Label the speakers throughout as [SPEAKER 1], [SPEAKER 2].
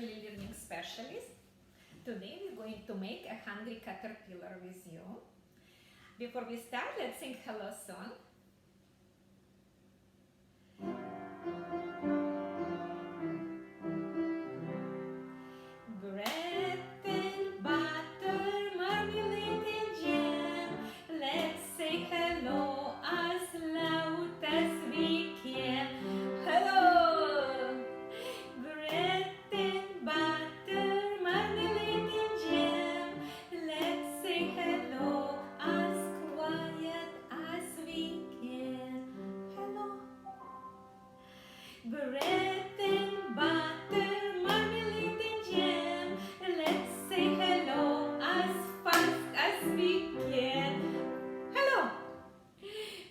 [SPEAKER 1] Early Learning Specialist. Today we're going to make a hungry caterpillar with you. Before we start, let's sing hello song. Bread and butter, marmalade and jam. Let's say hello as loud as we can. Hello! Bread and butter, marmalade and jam. Let's say hello as quiet as we can. Hello! Bread and butter, marmalade and jam. Let's say hello as fast as we can. Hello!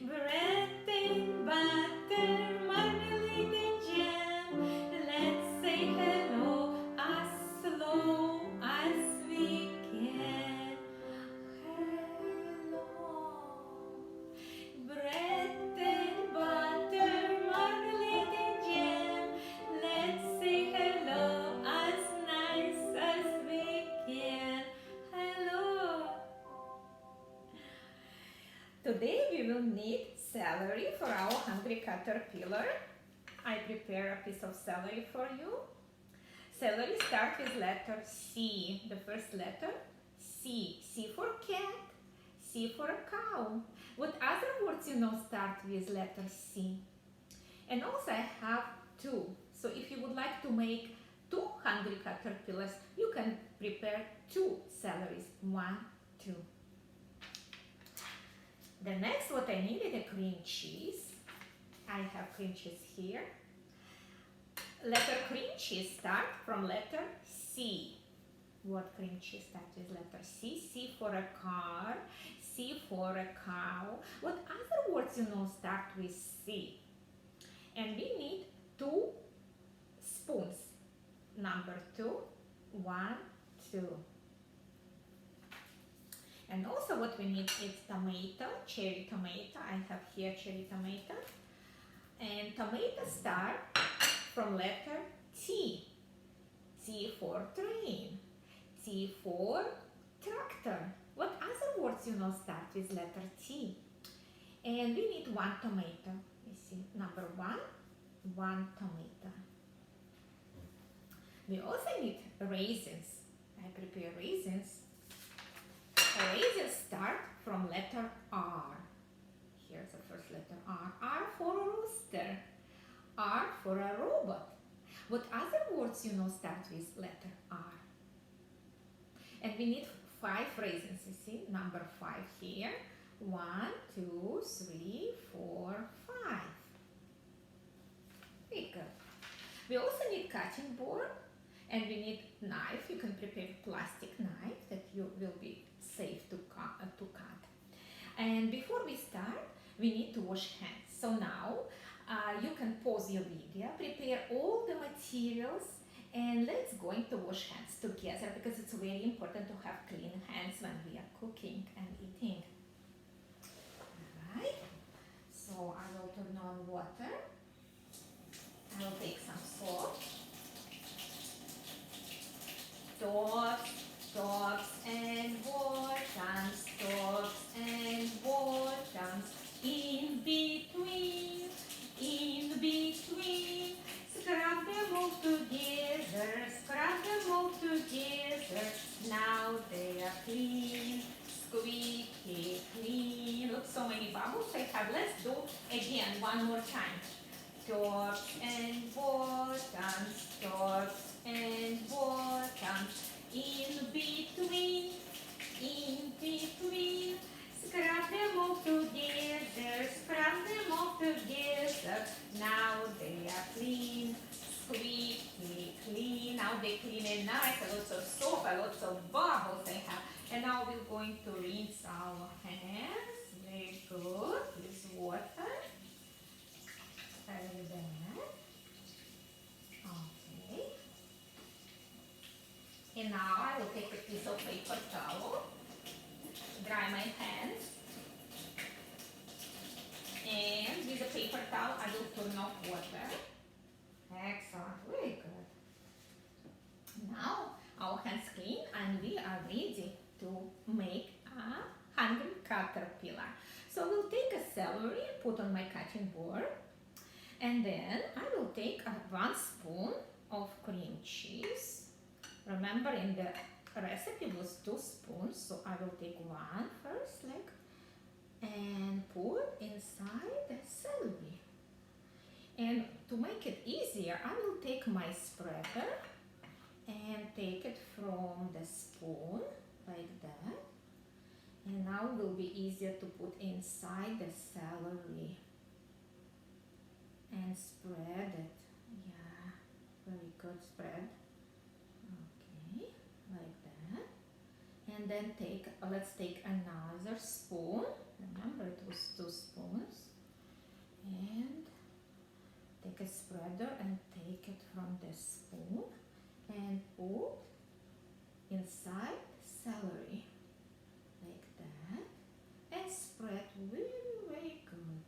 [SPEAKER 1] Bread and butter, marmalade and jam. Let's say hello as slow as we can. Hello! Bread and butter, marmalade and jam. Let's say hello as nice as we can. Hello! Today we will need celery for our hungry caterpillar. I prepare a piece of celery for you. Celery starts with letter C, the first letter C. C for cat, C for a cow. What other words you know start with letter C? And also I have two. So if you would like to make two hungry caterpillars, you can prepare two celeries. 1, 2. The next what I need is a cream cheese. I have cream cheese here. Letter cream cheese start from letter C. What cream cheese starts with letter C? C for a car, C for a cow. What other words you know start with C? And we need 2 spoons. Number 2, 1, 2. And also what we need is tomato, cherry tomato. I have here cherry tomato. And tomato start from letter T. T for train. T for tractor. What other words you know start with letter T? And we need 1 tomato. You see, number 1, 1 tomato. We also need raisins. I prepare raisins. Raisins start from letter R. Here's the first letter R. R for a rooster. R for a robot. What other words you know start with letter R? And we need 5 raisins. You see, number 5 here. 1, 2, 3, 4, 5. Very good. We also need cutting board, and we need knife. You can prepare plastic knife that you will be safe to cut. And before we start, we need to wash hands. So now you can pause your video, prepare all the materials, and let's going to wash hands together because it's very important to have clean hands when we are cooking and eating. Alright, so I will turn on water. I will take some salt. Tops and bottoms, tops and bottoms, in between, scrub them all together, now they are clean, squeaky clean. Look, so many bubbles I have. Let's do again one more time. Tops and bottoms, in between, scrub them all together, now they are clean, squeaky clean. Now they clean and nice, a lot of soap, a lot of bubbles I have. And now we're going to rinse our hands, very good, with water. Like that. Okay. And now I will take a piece of paper towel, dry my hands, and with the paper towel I will turn off water. Excellent, very good. our hands clean and we are ready to make a hungry caterpillar. So we'll take a celery, put on my cutting board, and then I will take 1 spoon of cream cheese. Remember, in the recipe it was 2 spoons, so I will take 1 first, like, and put inside the celery. And to make it easier, I will take my spreader and take it from the spoon like that. And now it will be easier to put inside the celery and spread it. Yeah, very good spread. Okay, like that. And then let's take another spoon. Remember, it was 2 spoons. And take a spreader and take it from the spoon and put inside celery like that, and spread very, very good.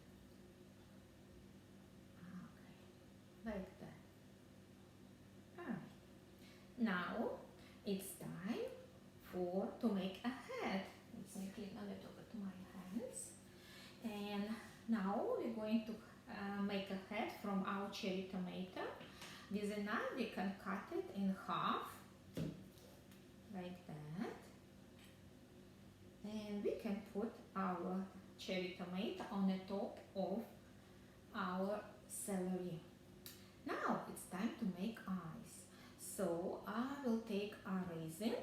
[SPEAKER 1] Okay, like that. Alright. Now it's time to make a head. Let me clean a little bit my hands. And now we're going to make a head from our cherry tomato. With a knife we can cut it in half like that, and we can put our cherry tomato on the top of our celery. Now it's time to make eyes. So I will take a raisin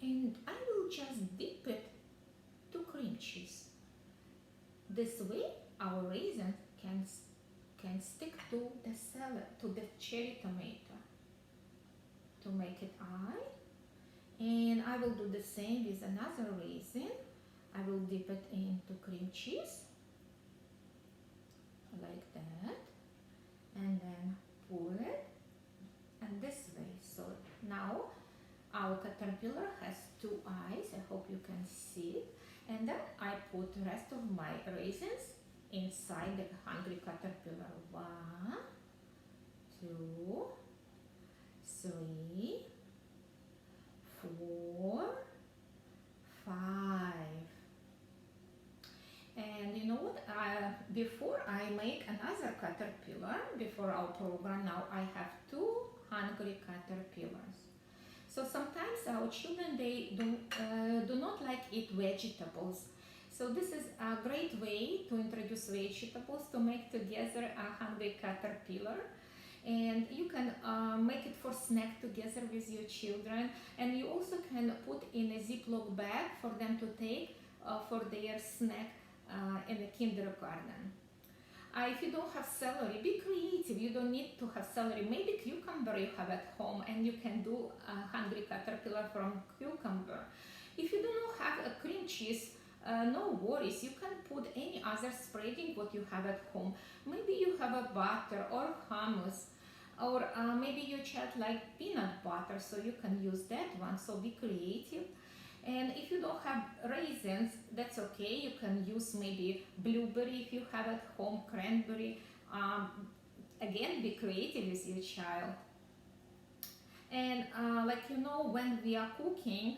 [SPEAKER 1] and I will just dip it to cream cheese. This way our raisin can stick to the cherry tomato to make it eye. And I will do the same with another raisin. I will dip it into cream cheese like that, and then pull it and this way. So now our caterpillar has 2 eyes. I hope you can see it. And then I put the rest of my raisins inside the hungry caterpillar. 1, 2, 3, 4, 5. And you know what? Before I make another caterpillar, before our program, now I have 2 hungry caterpillars. So sometimes our children, they do not like eat vegetables. So this is a great way to introduce vegetables, to make together a hungry caterpillar. And you can make it for snack together with your children. And you also can put in a Ziploc bag for them to take for their snack in the kindergarten. If you don't have celery, be creative. You don't need to have celery. Maybe cucumber you have at home, and you can do a hungry caterpillar from cucumber. If you do not have a cream cheese, no worries. You can put any other spreading what you have at home. Maybe you have a butter or hummus, or maybe your child likes peanut butter, so you can use that one. So be creative. And if you don't have raisins, that's okay. You can use maybe blueberry if you have at home, cranberry. Again, be creative with your child. And when we are cooking,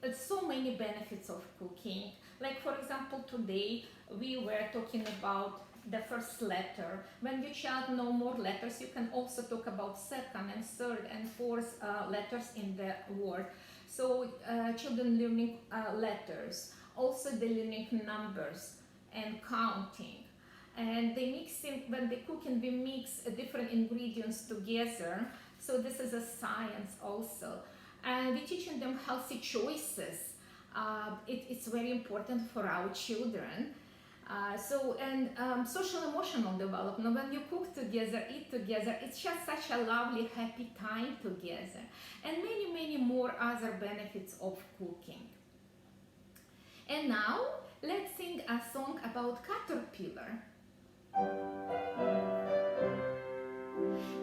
[SPEAKER 1] it's so many benefits of cooking. Like, for example, today we were talking about the first letter. When your child know more letters, you can also talk about second and third and fourth letters in the word. So children learning letters, also they learning numbers and counting. And they mixing, when they cooking, we mix different ingredients together. So this is a science also. And we're teaching them healthy choices. It's very important for our children. Social emotional development. When you cook together, eat together, it's just such a lovely, happy time together. And many, many more other benefits of cooking. And now, let's sing a song about caterpillar.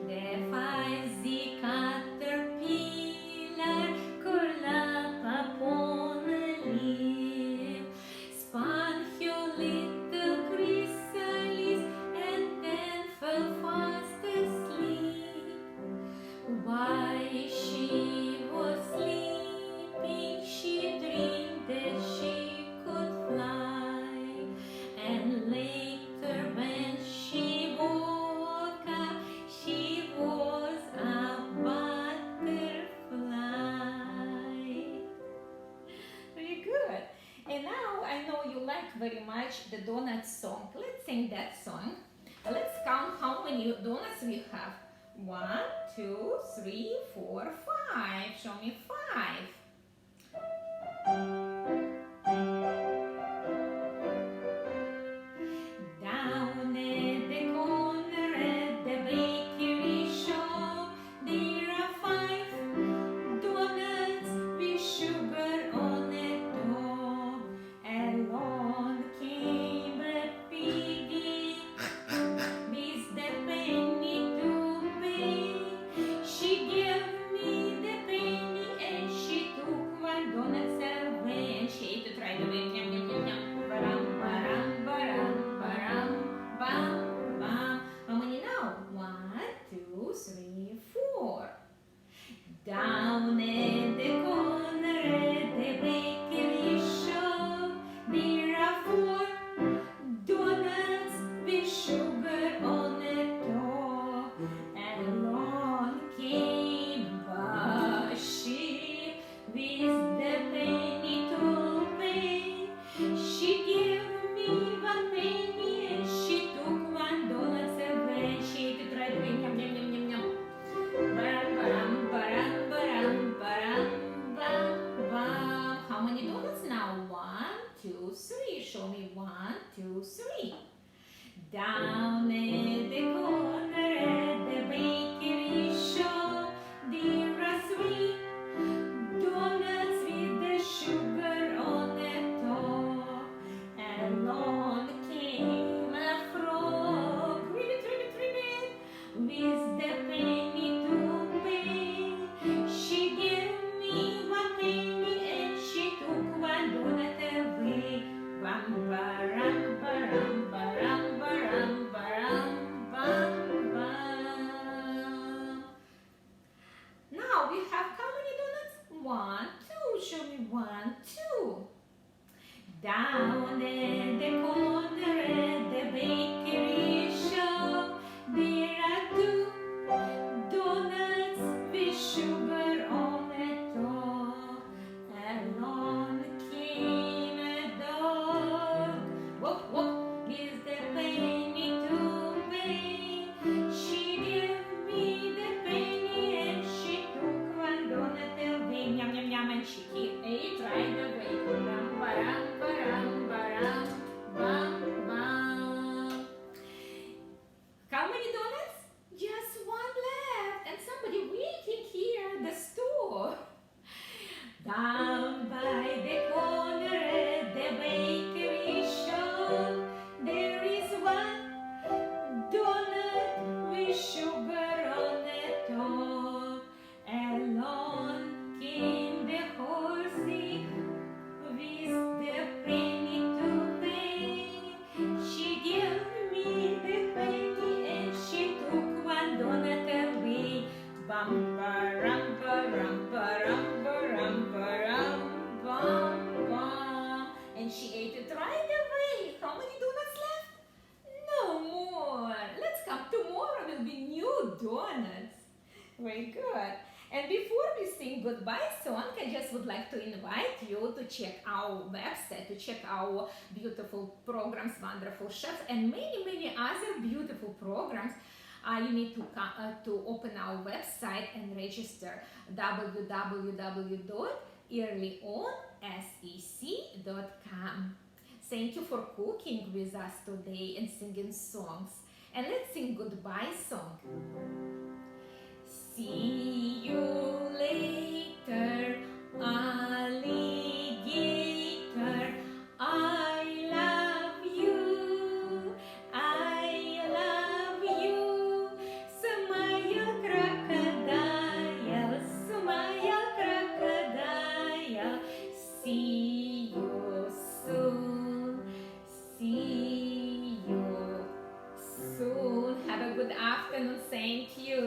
[SPEAKER 1] Der fuzzy caterpillar curled up on a leaf, spun her little chrysalis and then fell fast asleep. Why she watch the donut song. Let's sing that song. Let's count how many donuts we have. 1, 2, 3, 4, 5. Show me 5. Down at the corner at the bakery shop, there are 5 donuts with sugar on the top. Along came a piggy with the penny to pay. She gave me the penny and she took 1 donut away, and she ate it right away. Yum, yum, yum, yum. Baram, baram, baram, baram, bam, bam. How many now? 1, 2, 3, 4. Down at the corner at the bakery shop, there are 4 donuts with sugar on the top. Along came a sheep with the penny to pay. She gave me 1 penny and she took 1 donut away. She ate it right away. Yum, yum, yum, yum, yum. Baram, baram, baram, baram, baram, bam, bam. How many donuts now? 1, 2, 3. Show me 1, 2, 3. Down at the corner at the bakery shop, there are 3 donuts with the sugar on the top. Along came a frog, ribbit, ribbit, ribbit, with the penny to pay. She gave me 1 penny and she took 1 donut away. Bam, baram, baram, baram, baram, baram, bam, bam. Now we have how many donuts? 1, 2. Show me 1, 2. Down at the corner at the bakery shop, there are 2 donuts with sugar on the top. Along came a dog, woof woof, with the penny to pay. She gave me the penny and she took 1 donut away. Yum, yum, yum, and she ate right away. Baram, baram, baram, baram, bam, bam. How many donuts? Just 1 left, and somebody waiting here at the store. Down by the corner at the bakery shop, there is 1 donut with sugar on the top. Along came the horsey with the penny to pay. She gave me the penny and she took 1 donut away. Bam, baram, baram, baram, baram, baram, bam, bam. And she ate it right away. How many donuts left? No more. Let's come tomorrow. Will be new donuts. Very good. And before we sing goodbye song, I just would like to invite you to check our website, to check our beautiful programs, wonderful chefs, and many, many other beautiful programs. You need to open our website and register www.EarlyON.com. Thank you for cooking with us today and singing songs. And let's sing goodbye song. See you later, alligator. I love you. I love you. Smile, crocodile. Smile, crocodile. See you soon. See you soon. Have a good afternoon. Thank you.